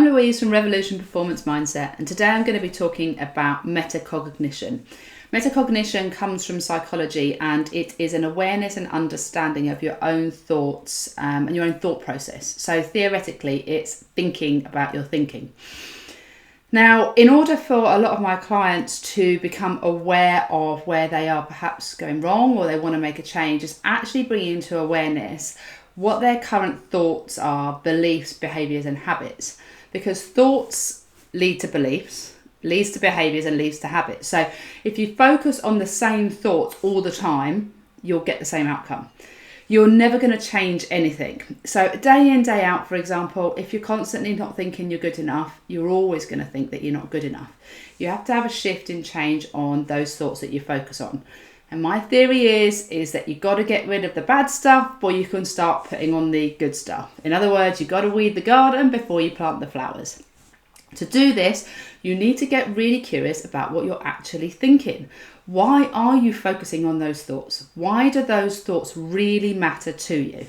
Louise from Revolution Performance Mindset, and today I'm going to be talking about metacognition. Metacognition comes from psychology, and it is an awareness and understanding of your own thoughts and your own thought process. So theoretically, it's thinking about your thinking. Now, in order for a lot of my clients to become aware of where they are perhaps going wrong or they want to make a change, is actually bringing into awareness what their current thoughts are, beliefs, behaviours and habits. Because thoughts lead to beliefs, leads to behaviours and leads to habits. So if you focus on the same thoughts all the time, you'll get the same outcome. You're never going to change anything. So day in, day out, for example, if you're constantly not thinking you're good enough, you're always going to think that you're not good enough. You have to have a shift in change on those thoughts that you focus on. And my theory is that you've got to get rid of the bad stuff before you can start putting on the good stuff. In other words, you've got to weed the garden before you plant the flowers. To do this, you need to get really curious about what you're actually thinking. Why are you focusing on those thoughts? Why do those thoughts really matter to you?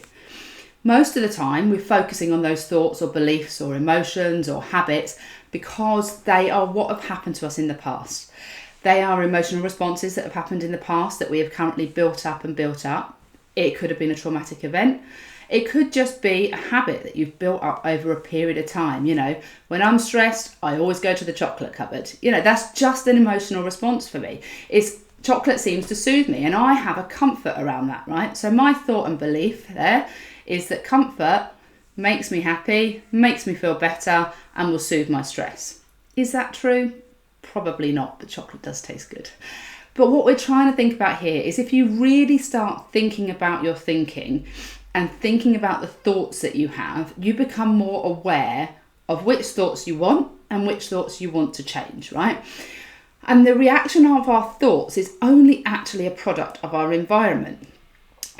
Most of the time, we're focusing on those thoughts or beliefs or emotions or habits because they are what have happened to us in the past. They are emotional responses that have happened in the past that we have currently built up. It could have been a traumatic event. It could just be a habit that you've built up over a period of time. You know, when I'm stressed, I always go to the chocolate cupboard. You know, that's just an emotional response for me. Chocolate seems to soothe me and I have a comfort around that, right? So my thought and belief there is that comfort makes me happy, makes me feel better and will soothe my stress. Is that true? Probably not, but chocolate does taste good. But what we're trying to think about here is if you really start thinking about your thinking and thinking about the thoughts that you have, you become more aware of which thoughts you want and which thoughts you want to change, right? And the reaction of our thoughts is only actually a product of our environment.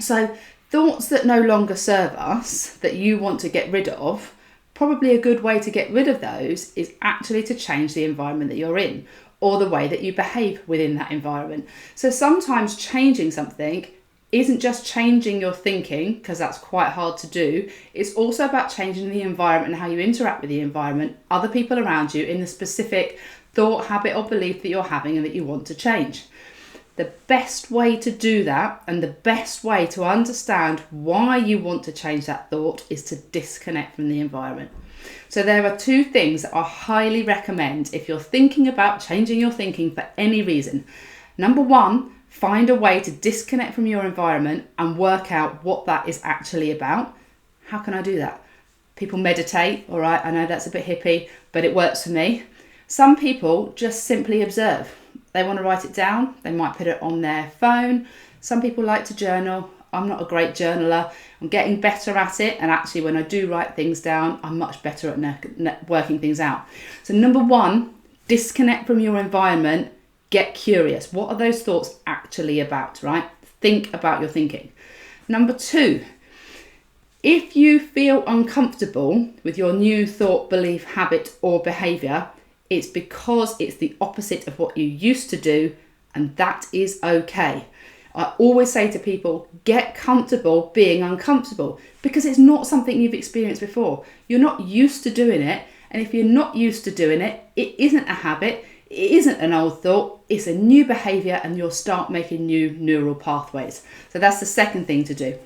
So thoughts that no longer serve us, that you want to get rid of, probably a good way to get rid of those is actually to change the environment that you're in or the way that you behave within that environment. So sometimes changing something isn't just changing your thinking, because that's quite hard to do. It's also about changing the environment and how you interact with the environment, other people around you in the specific thought, habit or belief that you're having and that you want to change. The best way to do that and the best way to understand why you want to change that thought is to disconnect from the environment. So there are two things that I highly recommend if you're thinking about changing your thinking for any reason. Number one, find a way to disconnect from your environment and work out what that is actually about. How can I do that? People meditate, all right, I know that's a bit hippie, but it works for me. Some people just simply observe. They want to write it down. They might put it on their phone. Some people like to journal. I'm not a great journaler. I'm getting better at it. And actually, when I do write things down, I'm much better at working things out. So number one, disconnect from your environment. Get curious. What are those thoughts actually about, right? Think about your thinking. Number two, if you feel uncomfortable with your new thought, belief, habit, or behaviour, it's because it's the opposite of what you used to do, and that is okay. I always say to people, get comfortable being uncomfortable because it's not something you've experienced before. You're not used to doing it, and if you're not used to doing it, it isn't a habit, it isn't an old thought, it's a new behaviour and you'll start making new neural pathways. So that's the second thing to do.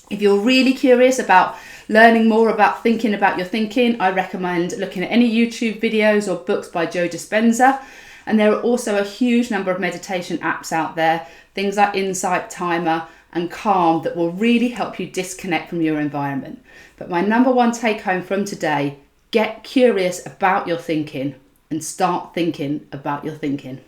If you're really curious about learning more about thinking about your thinking, I recommend looking at any YouTube videos or books by Joe Dispenza. And there are also a huge number of meditation apps out there, things like Insight Timer and Calm, that will really help you disconnect from your environment. But my number one take home from today, get curious about your thinking and start thinking about your thinking.